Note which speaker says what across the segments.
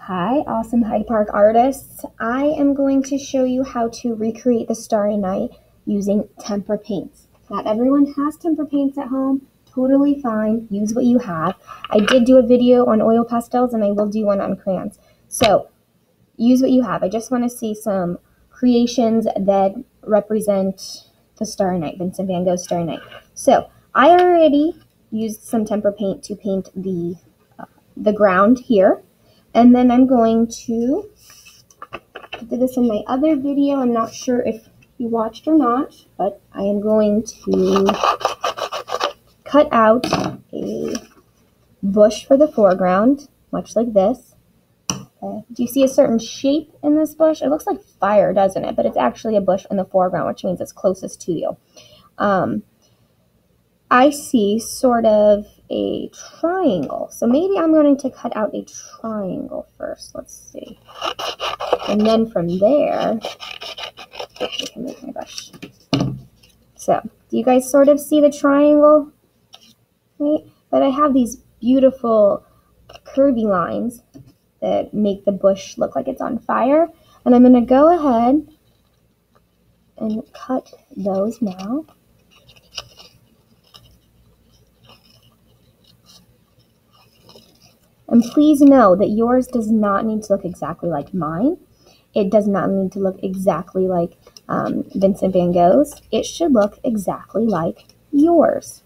Speaker 1: Hi, awesome Hyde Park artists. I am going to show you how to recreate the Starry Night using tempera paints. Not everyone has tempera paints at home. Totally fine. Use what you have. I did do a video on oil pastels and I will do one on crayons. So use what you have. I just want to see some creations that represent the Starry Night, Vincent van Gogh's Starry Night. So I already used some tempera paint to paint the ground here. And then I'm going to, I did this in my other video, I'm not sure if you watched or not, but I am going to cut out a bush for the foreground, much like this. Okay. Do you see a certain shape in this bush? It looks like fire, doesn't it? But it's actually a bush in the foreground, which means it's closest to you. I see sort of a triangle. So maybe I'm going to cut out a triangle first. Let's see. And then from there, I can make my brush. So, do you guys sort of see the triangle? Right? But I have these beautiful curvy lines that make the bush look like it's on fire. And I'm going to go ahead and cut those now. And please know that yours does not need to look exactly like mine. It does not need to look exactly like Vincent van Gogh's. It should look exactly like yours.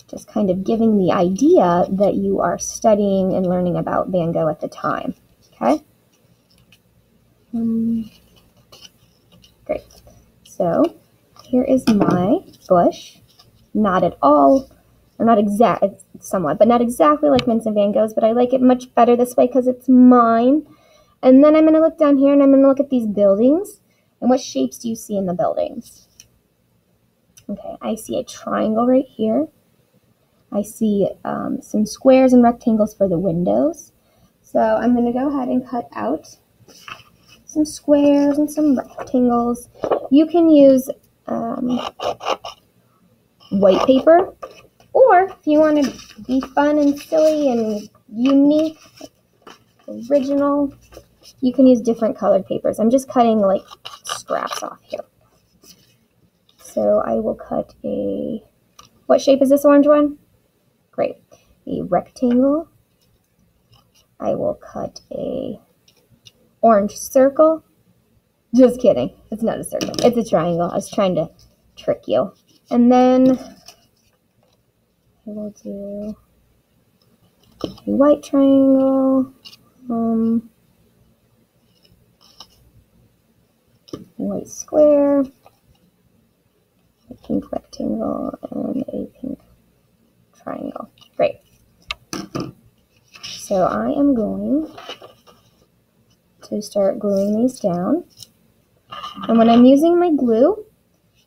Speaker 1: Just kind of giving the idea that you are studying and learning about Van Gogh at the time. Okay? Great. So here is my bush. Not at all, or not exact, somewhat, but not exactly like Vincent van Gogh's, but I like it much better this way because it's mine. And then I'm going to look down here and I'm going to look at these buildings. And what shapes do you see in the buildings? Okay, I see a triangle right here. I see some squares and rectangles for the windows. So I'm going to go ahead and cut out some squares and some rectangles. You can use white paper, or if you want to be fun and silly and unique, original, you can use different colored papers. I'm just cutting like scraps off here. So I will cut a, what shape is this orange one? Great. A rectangle. I will cut a orange circle. Just kidding. It's not a circle. It's a triangle. I was trying to trick you. And then I will do a white triangle. White square, a pink rectangle, and a pink triangle. Great. So I am going to start gluing these down. And when I'm using my glue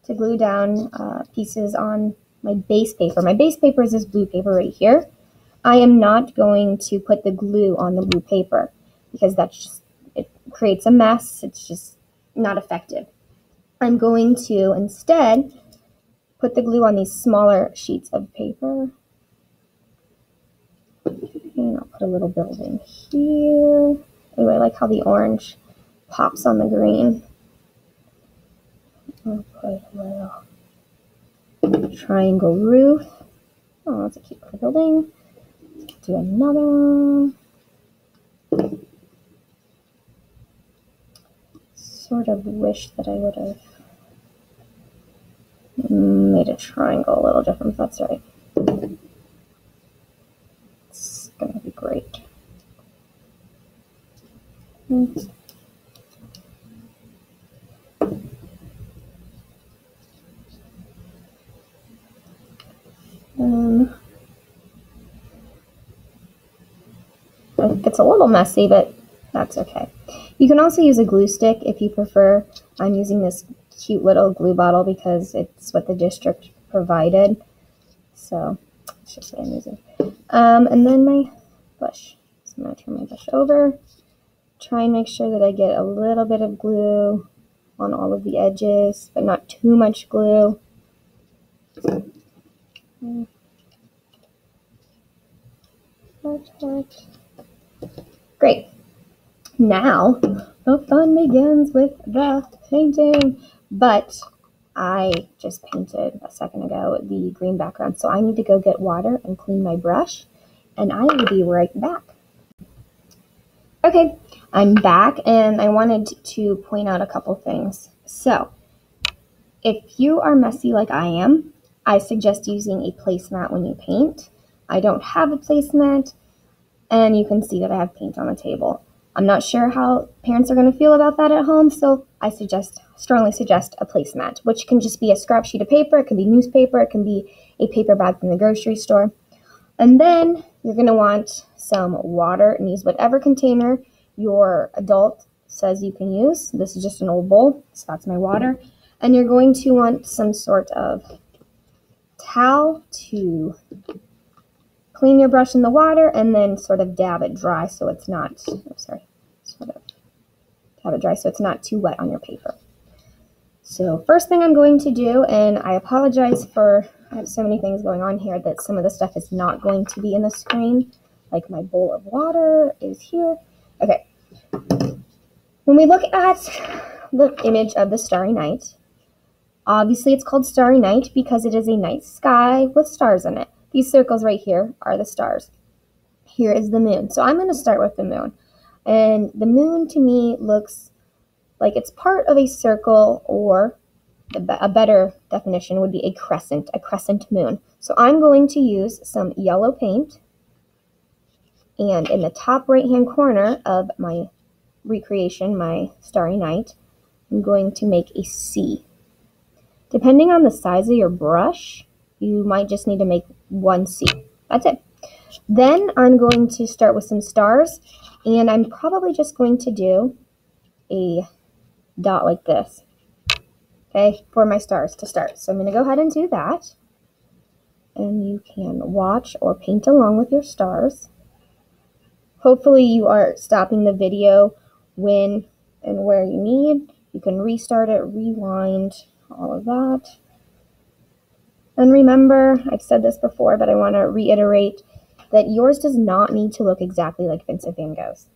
Speaker 1: to glue down pieces on my base paper is this blue paper right here. I am not going to put the glue on the blue paper because that's just, it creates a mess. It's just not effective. I'm going to instead put the glue on these smaller sheets of paper. And I'll put a little building here. Anyway, I like how the orange pops on the green. I'll put a little triangle roof. Oh, that's a cute little building. Do another one. Sort of wish that I would have made a triangle a little different, but that's right. It's going to be great. It's a little messy, but that's okay. You can also use a glue stick if you prefer. I'm using this cute little glue bottle because it's what the district provided. So it's just what I'm using. And then my bush. So I'm going to turn my bush over. Try and make sure that I get a little bit of glue on all of the edges, but not too much glue. Perfect. Great. Now, the fun begins with the painting, but I just painted a second ago the green background, so I need to go get water and clean my brush, and I will be right back. Okay, I'm back, and I wanted to point out a couple things. So, if you are messy like I am, I suggest using a placemat when you paint. I don't have a placemat, and you can see that I have paint on the table. I'm not sure how parents are going to feel about that at home, so I strongly suggest a placemat, which can just be a scrap sheet of paper, it can be newspaper, it can be a paper bag from the grocery store. And then you're going to want some water, and use whatever container your adult says you can use. This is just an old bowl, so that's my water. And you're going to want some sort of towel to clean your brush in the water, and then sort of dab it dry so it's not, dab it dry so it's not too wet on your paper. So first thing I'm going to do, and I apologize for, I have so many things going on here that some of the stuff is not going to be in the screen, like my bowl of water is here. Okay, when we look at the image of the starry night, obviously it's called Starry Night because it is a night sky with stars in it. These circles right here are the stars. Here is the moon. So I'm going to start with the moon. And the moon to me looks like it's part of a circle, or a better definition would be a crescent moon. So I'm going to use some yellow paint, and in the top right-hand corner of my recreation, my Starry Night, I'm going to make a C. Depending on the size of your brush, you might just need to make one C. That's it. Then I'm going to start with some stars, and I'm probably just going to do a dot like this, okay, for my stars to start. So I'm going to go ahead and do that, and you can watch or paint along with your stars. Hopefully you are stopping the video when and where you need. You can restart it, rewind, all of that. And remember, I've said this before, but I want to reiterate that yours does not need to look exactly like Vincent van Gogh's.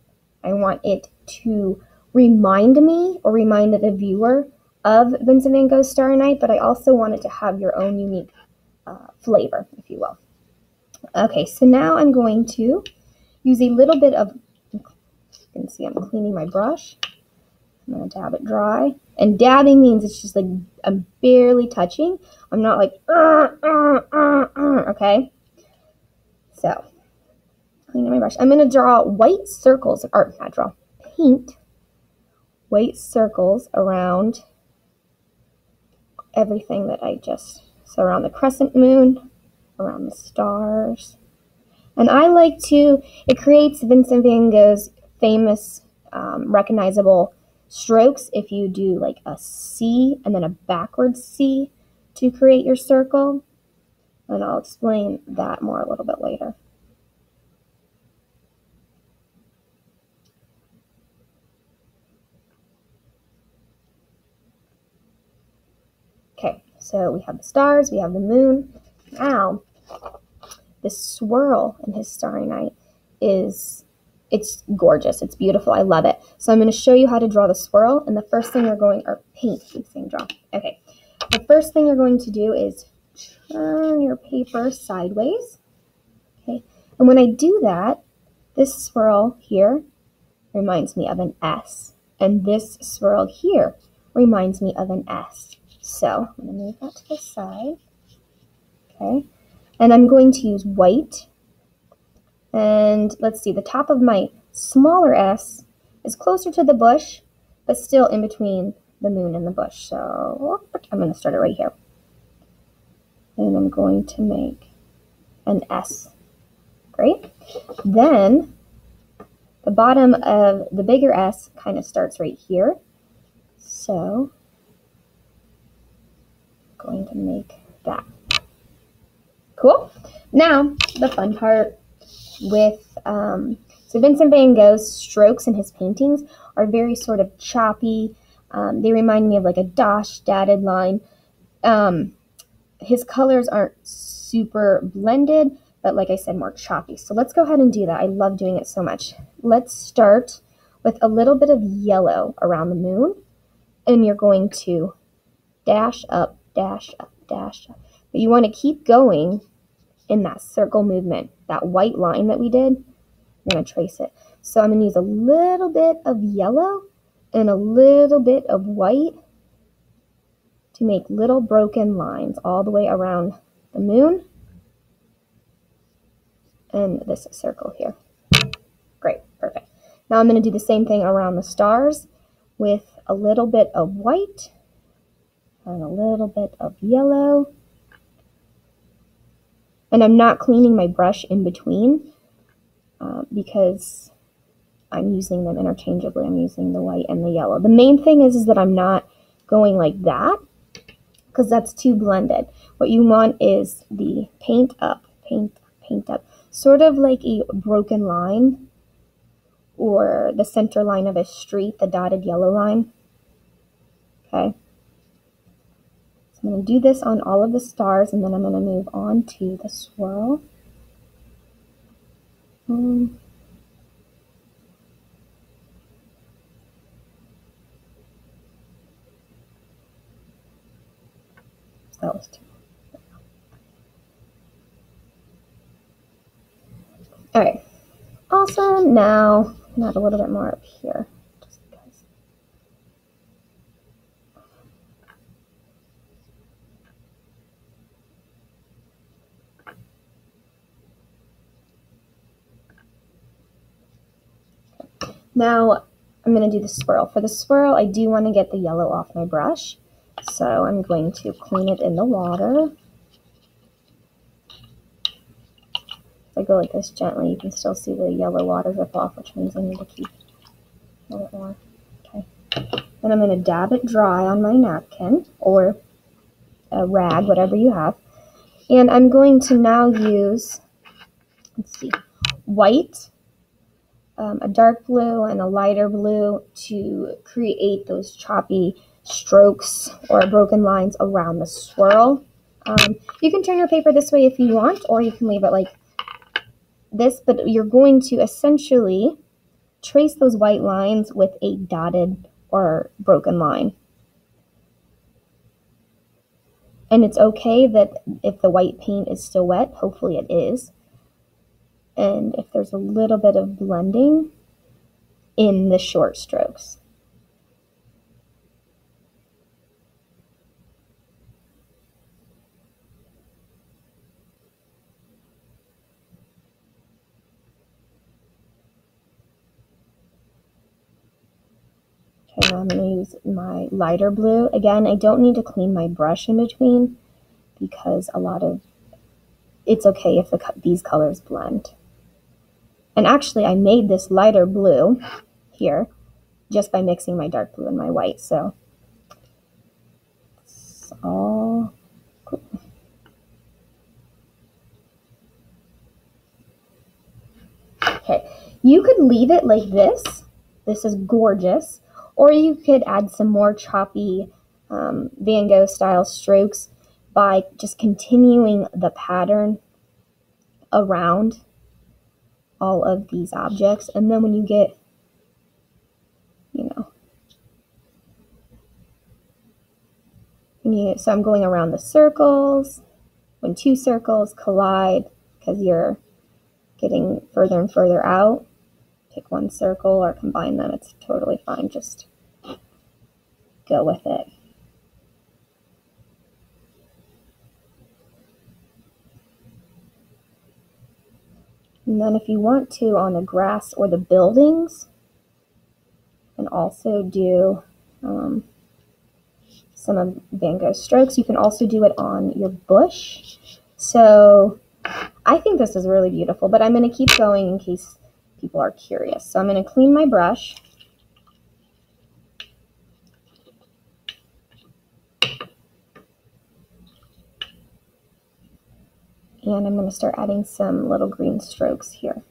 Speaker 1: I want it to remind me or remind the viewer of Vincent van Gogh's Starry Night, but I also want it to have your own unique flavor, if you will. Okay, so now I'm going to use a little bit of, you can see I'm cleaning my brush. I'm going to dab it dry. And dabbing means it's just like I'm barely touching. I'm not like, okay? So, cleaning my brush. I'm going to draw white circles, or not draw, paint white circles around everything that so around the crescent moon, around the stars. And I like to, it creates Vincent van Gogh's famous, recognizable strokes if you do like a C and then a backwards C to create your circle. And I'll explain that more a little bit later. Okay, so we have the stars, we have the moon. Now, this swirl in his Starry Night it's gorgeous. It's beautiful. I love it. So I'm going to show you how to draw the swirl. And the first thing paint, keep saying draw. Okay. The first thing you're going to do is turn your paper sideways. Okay. And when I do that, this swirl here reminds me of an S. And this swirl here reminds me of an S. So I'm going to move that to the side. Okay. And I'm going to use white. And let's see, the top of my smaller S is closer to the bush, but still in between the moon and the bush. So I'm going to start it right here. And I'm going to make an S. Great. Then the bottom of the bigger S kind of starts right here. So I'm going to make that. Cool. Now, the fun part with, so Vincent van Gogh's strokes in his paintings are very sort of choppy. They remind me of like a dotted line. His colors aren't super blended, but like I said, more choppy. So let's go ahead and do that. I love doing it so much. Let's start with a little bit of yellow around the moon, and you're going to dash up, dash up, dash up. But you want to keep going in that circle movement. That white line that we did, I'm going to trace it. So I'm going to use a little bit of yellow and a little bit of white to make little broken lines all the way around the moon and this circle here. Great, perfect. Now I'm going to do the same thing around the stars with a little bit of white and a little bit of yellow. And I'm not cleaning my brush in between because I'm using them interchangeably. I'm using the white and the yellow. The main thing is that I'm not going like that because that's too blended. What you want is the paint up, paint up, sort of like a broken line or the center line of a street, the dotted yellow line. Okay. So I'm going to do this on all of the stars, and then I'm going to move on to the swirl. That was too. All right. Awesome. Now, add a little bit more up here. Just because. Now, I'm going to do the swirl. For the swirl, I do want to get the yellow off my brush. So I'm going to clean it in the water. If I go like this gently, you can still see the yellow water drip off, which means I need to keep a little bit more. Okay. Then I'm going to dab it dry on my napkin or a rag, whatever you have. And I'm going to now use, let's see, white, a dark blue, and a lighter blue to create those choppy strokes or broken lines around the swirl. You can turn your paper this way if you want, or you can leave it like this, but you're going to essentially trace those white lines with a dotted or broken line. And it's okay that if the white paint is still wet, hopefully it is, and if there's a little bit of blending in the short strokes. Okay, now I'm going to use my lighter blue. Again, I don't need to clean my brush in between because it's okay if these colors blend. And actually, I made this lighter blue here just by mixing my dark blue and my white. So it's all cool. Okay, you could leave it like this. This is gorgeous. Or you could add some more choppy Van Gogh style strokes by just continuing the pattern around all of these objects. And then when you get, so I'm going around the circles. When two circles collide, because you're getting further and further out, pick one circle or combine them. It's totally fine. Just go with it. And then if you want to, on the grass or the buildings, and also do some of Van Gogh's strokes. You can also do it on your bush. So I think this is really beautiful, but I'm going to keep going in case people are curious. So I'm going to clean my brush. And I'm going to start adding some little green strokes here.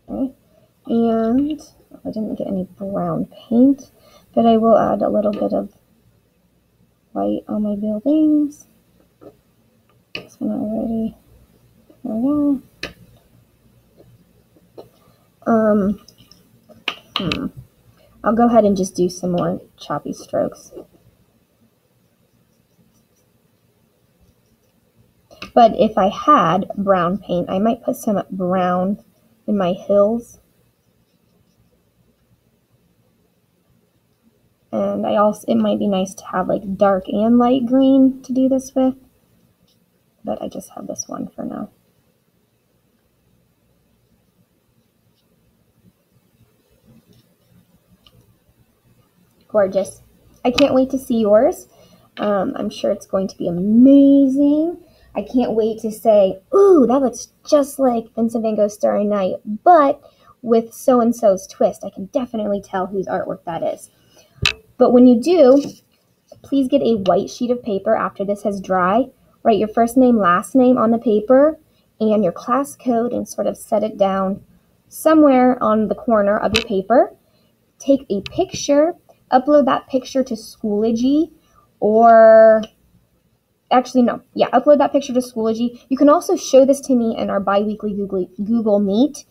Speaker 1: Okay. And I didn't get any brown paint. But I will add a little bit of white on my buildings. This one already. There we go. I'll go ahead and just do some more choppy strokes. But if I had brown paint, I might put some brown in my hills. And it might be nice to have like dark and light green to do this with. But I just have this one for now. Gorgeous. I can't wait to see yours. I'm sure it's going to be amazing. I can't wait to say, ooh, that looks just like Vincent van Gogh's Starry Night, but with so-and-so's twist. I can definitely tell whose artwork that is. But when you do, please get a white sheet of paper after this has dried. Write your first name, last name on the paper and your class code and sort of set it down somewhere on the corner of your paper. Take a picture, upload that picture to Schoology upload that picture to Schoology. You can also show this to me in our bi-weekly Google Meet.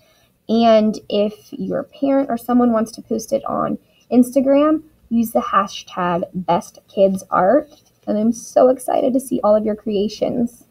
Speaker 1: And if your parent or someone wants to post it on Instagram, use the hashtag BestKidsArt. And I'm so excited to see all of your creations.